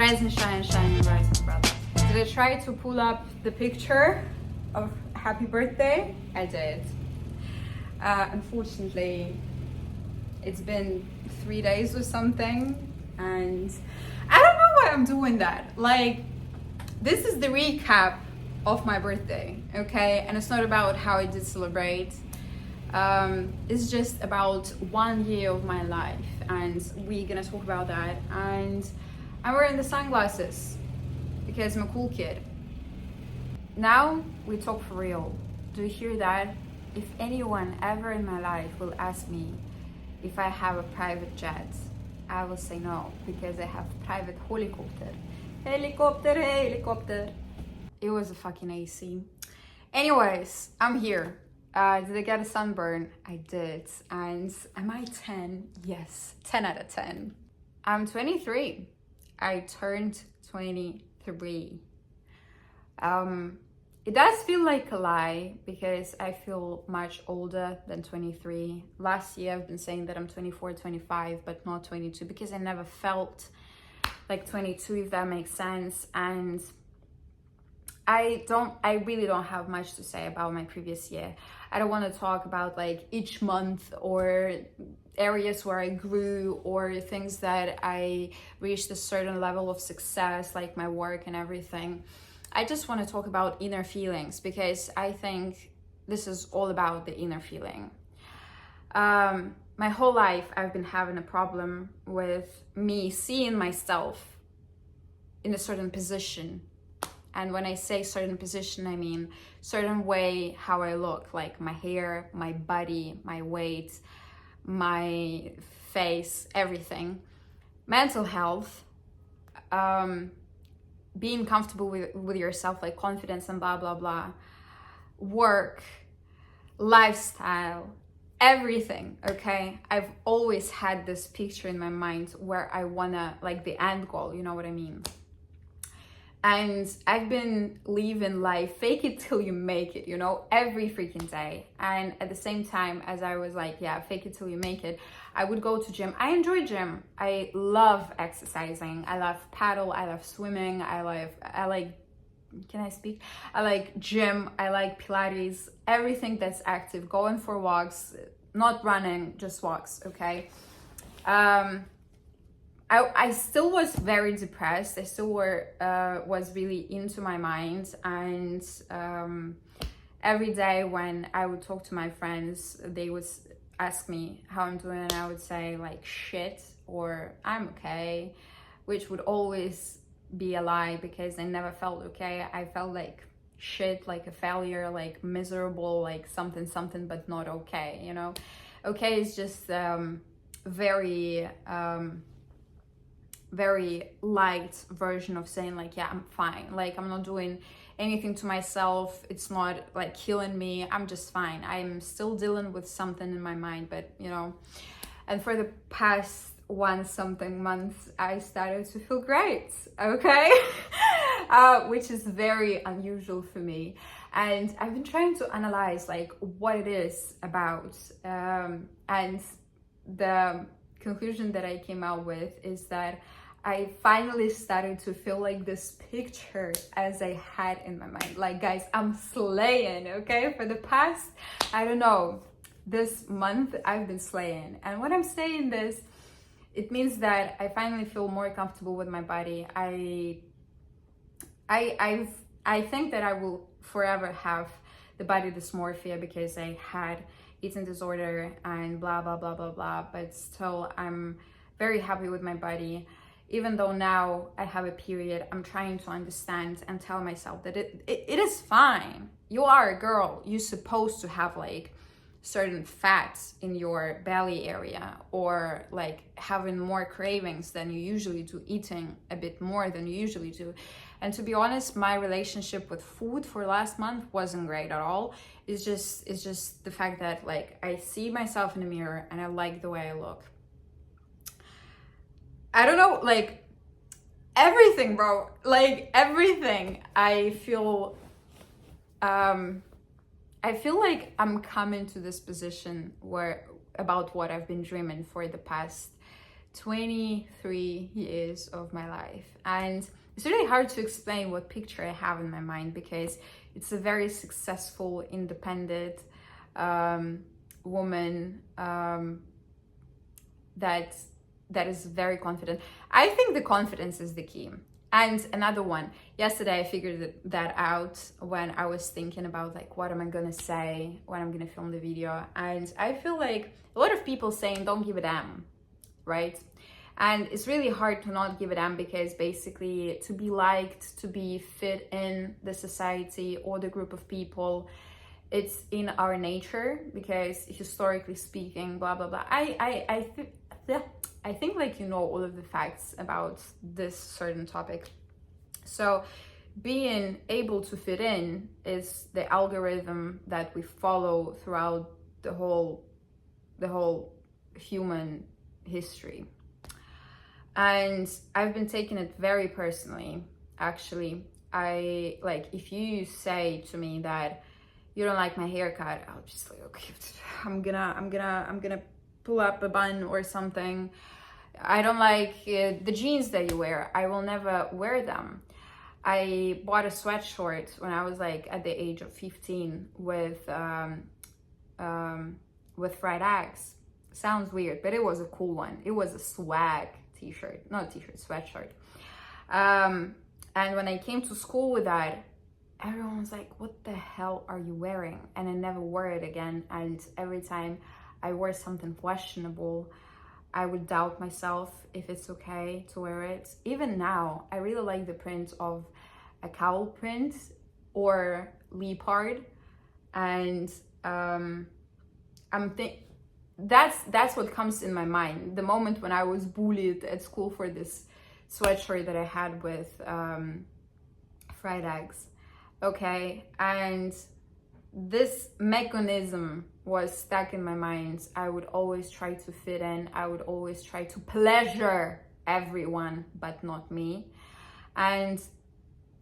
Rise and shine, shine and rise, my brother. Did I try to pull up the picture of happy birthday? I did. Unfortunately, it's been 3 days or something, and I don't know why I'm doing that. Like, this is the recap of my birthday, okay? And it's not about how I did celebrate. It's just about 1 year of my life, and we're gonna talk about that. And I'm wearing the sunglasses because I'm a cool kid. Now we talk for real. Do you hear that? If anyone ever in my life will ask me if I have a private jet, I will say no, because I have private helicopter. Helicopter, helicopter. It was a fucking AC. Anyways, I'm here. Did I get a sunburn? I did. And am I 10? Yes, 10 out of 10. I'm 23. I turned 23. It does feel like a lie because I feel much older than 23. Last year I've been saying that I'm 24, 25, but not 22 because I never felt like 22, if that makes sense. And I really don't have much to say about my previous year. I don't want to talk about like each month or areas where I grew or things that I reached a certain level of success, like my work and everything. I just want to talk about inner feelings because I think this is all about the inner feeling. My whole life I've been having a problem with me seeing myself in a certain position. And when I say certain position, I mean certain way how I look, like my hair, my body, my weight, my face, everything. Mental health, being comfortable with yourself, like confidence and blah, blah, blah. Work, lifestyle, everything, okay? I've always had this picture in my mind where I wanna, like the end goal, you know what I mean? And I've been living life, fake it till you make it, you know, every freaking day. And at the same time, as I was like, yeah, fake it till you make it, I would go to gym. I enjoy gym. I love exercising. I love paddle. I love swimming. I like, can I speak? I like gym. I like Pilates, everything that's active, going for walks, not running, just walks, okay? I still was very depressed. I still was really into my mind, and every day when I would talk to my friends, they would ask me how I'm doing, and I would say like shit or I'm okay, which would always be a lie because I never felt okay. I felt like shit, like a failure, like miserable, like something, but not okay, you know? Okay is just very light version of saying like, yeah, I'm fine, like I'm not doing anything to myself, it's not like killing me, I'm just fine. I'm still dealing with something in my mind, but you know. And for the past something months, I started to feel great, okay? Which is very unusual for me. And I've been trying to analyze like what it is about, and the conclusion that I came out with is that I finally started to feel like this picture as I had in my mind. Like, guys, I'm slaying, okay? For the past, I don't know, this month, I've been slaying. And when I'm saying this, it means that I finally feel more comfortable with my body. I think that I will forever have the body dysmorphia because I had eating disorder and blah, blah, blah, blah, blah. But still, I'm very happy with my body. Even though now I have a period, I'm trying to understand and tell myself that it is fine. You are a girl. You're supposed to have like certain fats in your belly area, or like having more cravings than you usually do, eating a bit more than you usually do. And to be honest, my relationship with food for last month wasn't great at all. It's just the fact that like I see myself in the mirror and I like the way I look. I don't know, like everything, bro, like everything. I feel like I'm coming to this position where about what I've been dreaming for the past 23 years of my life. And it's really hard to explain what picture I have in my mind, because it's a very successful, independent woman that is very confident. I think the confidence is the key. And another one, yesterday I figured that out when I was thinking about like, what am I gonna say when I'm gonna film the video? And I feel like a lot of people saying, don't give a damn, right? And it's really hard to not give a damn, because basically to be liked, to be fit in the society or the group of people, it's in our nature, because historically speaking, blah, blah, blah. I think like you know all of the facts about this certain topic. So being able to fit in is the algorithm that we follow throughout the whole human history. And I've been taking it very personally, actually. I like, if you say to me that you don't like my haircut, I'll just like, okay, I'm gonna pull up a bun or something. I don't like the jeans that you wear, I will never wear them. I bought a sweatshirt when I was like at the age of 15 with fried eggs. Sounds weird, but it was a cool one. It was a swag t-shirt, not t-shirt, sweatshirt. And when I came to school with that, everyone was like, what the hell are you wearing? And I never wore it again. And every time I wore something questionable, I would doubt myself if it's okay to wear it. Even now, I really like the print of a cowl print or leopard. And that's what comes in my mind. The moment when I was bullied at school for this sweatshirt that I had with fried eggs. Okay, and this mechanism was stuck in my mind. I would always try to fit in. I would always try to pleasure everyone, but not me. And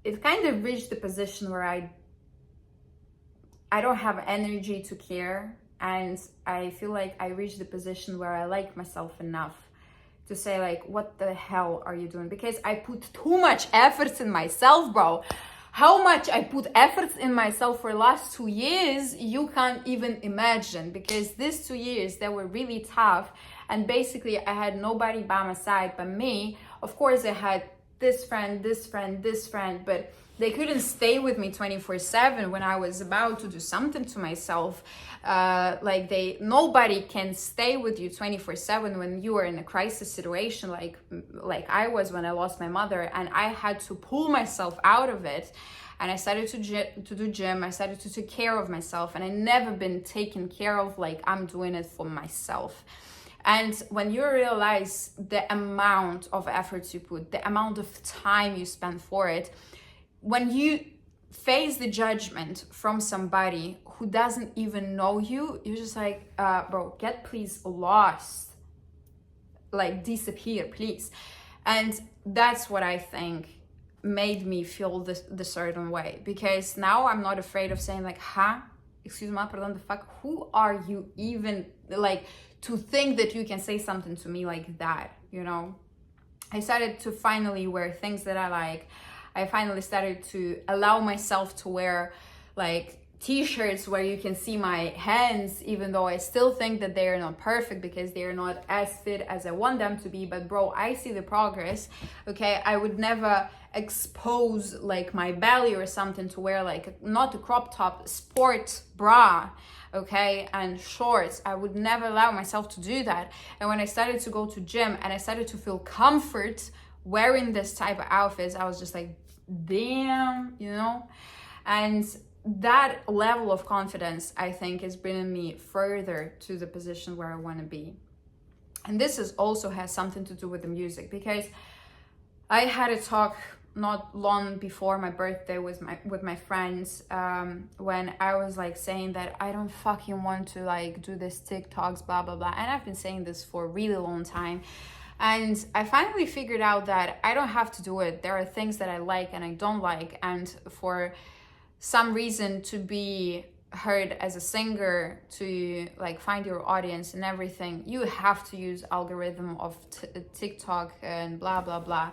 it kind of reached the position where I don't have energy to care. And I feel like I reached the position where I like myself enough to say like, what the hell are you doing? Because I put too much efforts in myself, bro. How much I put efforts in myself for the last 2 years, you can't even imagine, because these 2 years, they were really tough. And basically I had nobody by my side but me. Of course, I had this friend, but they couldn't stay with me 24/7 when I was about to do something to myself. Nobody can stay with you 24/7 when you are in a crisis situation, like I was when I lost my mother, and I had to pull myself out of it. And I started to do gym. I started to take care of myself, and I never been taken care of like I'm doing it for myself. And when you realize the amount of efforts you put, the amount of time you spend for it, when you face the judgment from somebody who doesn't even know you, you're just like, bro, get please lost, like disappear, please. And that's what I think made me feel the certain way, because now I'm not afraid of saying like, excuse me, pardon, the fuck, who are you even, like, to think that you can say something to me like that, you know? I started to finally wear things that I like. I finally started to allow myself to wear like t-shirts where you can see my hands, even though I still think that they are not perfect because they are not as fit as I want them to be. But bro, I see the progress. Okay, I would never expose like my belly or something to wear like not a crop top, sport bra, okay, and shorts. I would never allow myself to do that. And when I started to go to gym and I started to feel comfort wearing this type of outfits, I was just like, damn, you know? And that level of confidence, I think, is bringing me further to the position where I want to be. And this also has something to do with the music, because I had a talk not long before my birthday with my friends, when I was like saying that I don't fucking want to like do this TikToks, blah blah blah. And I've been saying this for a really long time. And I finally figured out that I don't have to do it. There are things that I like and I don't like. And for some reason to be heard as a singer, to like find your audience and everything, you have to use algorithm of TikTok and blah blah blah.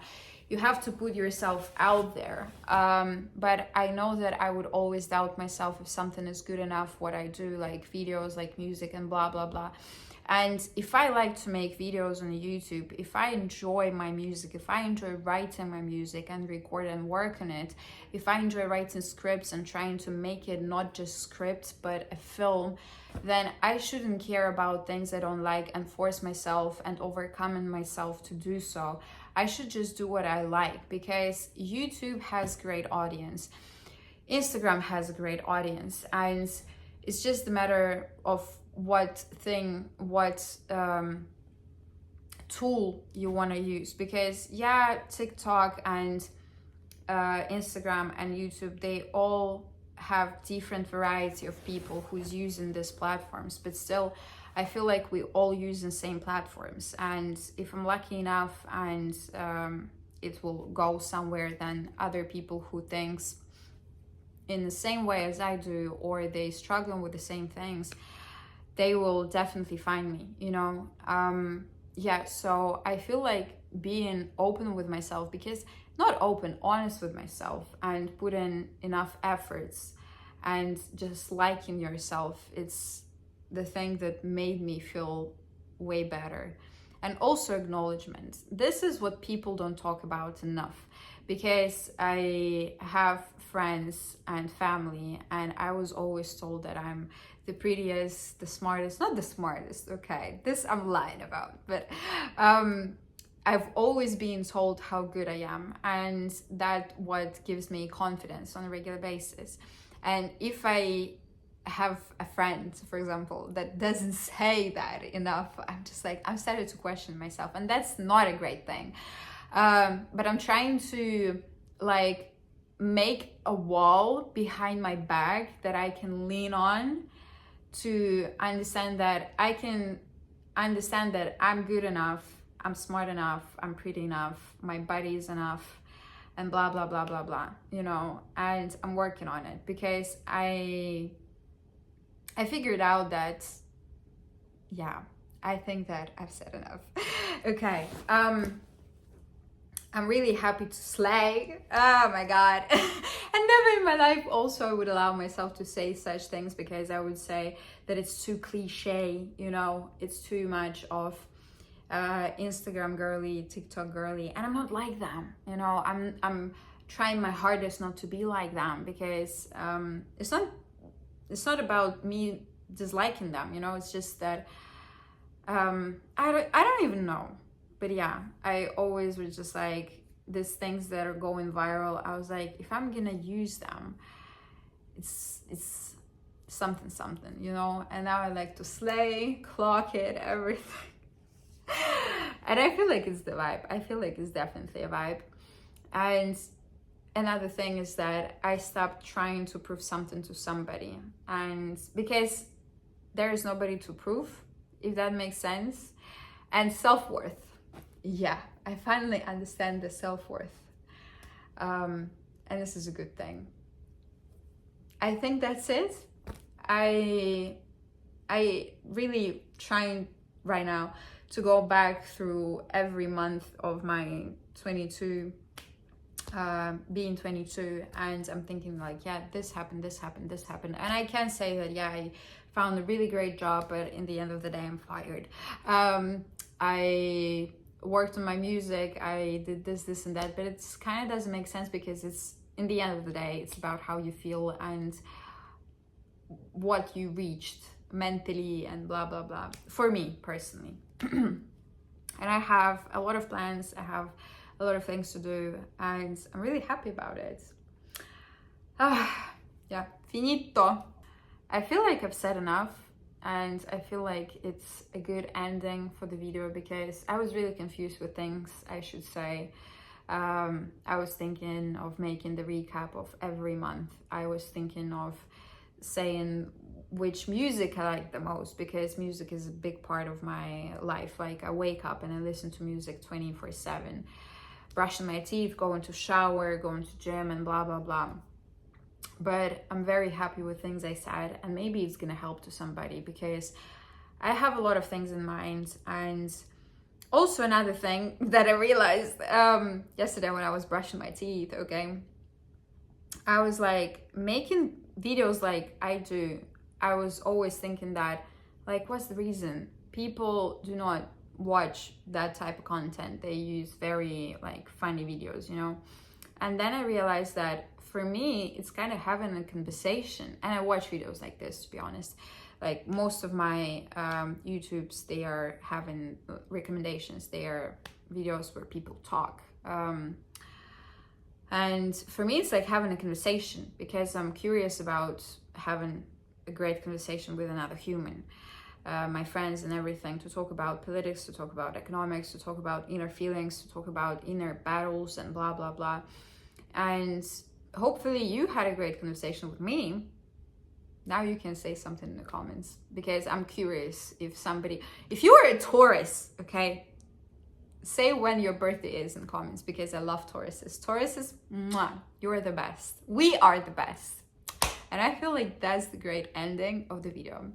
You have to put yourself out there. But I know that I would always doubt myself if something is good enough, what I do, like videos, like music and blah blah blah. And if I like to make videos on YouTube, if I enjoy my music, if I enjoy writing my music and record and work on it, if I enjoy writing scripts and trying to make it not just scripts but a film, then I shouldn't care about things I don't like and force myself and overcoming myself to do so. I should just do what I like, because YouTube has great audience, Instagram has a great audience, and it's just a matter of what tool you want to use. Because yeah, TikTok and Instagram and YouTube, they all have different variety of people who's using these platforms, but still I feel like we all use the same platforms. And if I'm lucky enough and it will go somewhere, then other people who thinks in the same way as I do, or they struggling with the same things, they will definitely find me, you know. Yeah, so I feel like being open with myself, because not open, honest with myself, and put in enough efforts and just liking yourself, it's the thing that made me feel way better. And also acknowledgement. This is what people don't talk about enough, because I have friends and family, and I was always told that I'm the prettiest, the smartest, not the smartest, okay, this I'm lying about, but I've always been told how good I am, and that what gives me confidence on a regular basis. And if I have a friend, for example, that doesn't say that enough, I'm just like, I'm starting to question myself, and that's not a great thing. But I'm trying to like make a wall behind my back that I can lean on, to understand that I can understand that I'm good enough, I'm smart enough, I'm pretty enough, my body is enough, and blah blah blah blah blah, you know. And I'm working on it, because I figured out that, yeah, I think that I've said enough. Okay, I'm really happy to slay. Oh my god. And never in my life also I would allow myself to say such things, because I would say that it's too cliche, you know, it's too much of Instagram girly, TikTok girly, and I'm not like them, you know. I'm trying my hardest not to be like them, because it's not about me disliking them, you know. It's just that I don't even know. But yeah, I always was just like, these things that are going viral, I was like, if I'm gonna use them, it's something, you know. And now I like to slay, clock it, everything. And I feel like it's the vibe. I feel like it's definitely a vibe. And another thing is that I stopped trying to prove something to somebody, and because there is nobody to prove, if that makes sense. And self-worth. Yeah, I finally understand the self-worth. And this is a good thing. I think that's it. I really trying right now to go back through every month of my 22, being 22, and I'm thinking like, yeah, this happened, and I can say that, yeah, I found a really great job, but in the end of the day, I'm fired. I worked on my music, I did this and that, but it's kind of doesn't make sense, because it's, in the end of the day, it's about how you feel and what you reached mentally and blah blah blah, for me personally. And I have a lot of plans, I have a lot of things to do, and I'm really happy about it. Yeah, finito. I feel like I've said enough, and I feel like it's a good ending for the video, because I was really confused with things I should say. I was thinking of making the recap of every month. I was thinking of saying which music I like the most, because music is a big part of my life. Like, I wake up and I listen to music 24/7, brushing my teeth, going to shower, going to gym, and blah blah blah. but I'm very happy with things I said, and maybe it's gonna help to somebody, because I have a lot of things in mind. And also another thing that I realized yesterday when I was brushing my teeth, okay, I was like making videos like I do. I was always thinking that, like, what's the reason people do not watch that type of content? They use very like funny videos, you know. And then I realized that for me, it's kind of having a conversation. And I watch videos like this, to be honest. Like most of my YouTubes, they are having recommendations. They are videos where people talk. And for me, it's like having a conversation, because I'm curious about having a great conversation with another human, my friends and everything, to talk about politics, to talk about economics, to talk about inner feelings, to talk about inner battles and blah, blah, blah. And hopefully you had a great conversation with me. Now you can say something in the comments, because I'm curious if you are a Taurus, okay, say when your birthday is in comments, because I love Tauruses. Tauruses, mwah, you're the best. We are the best. And I feel like that's the great ending of the video.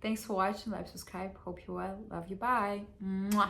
Thanks for watching. Like, subscribe. Hope you well. Love you. Bye. Mwah.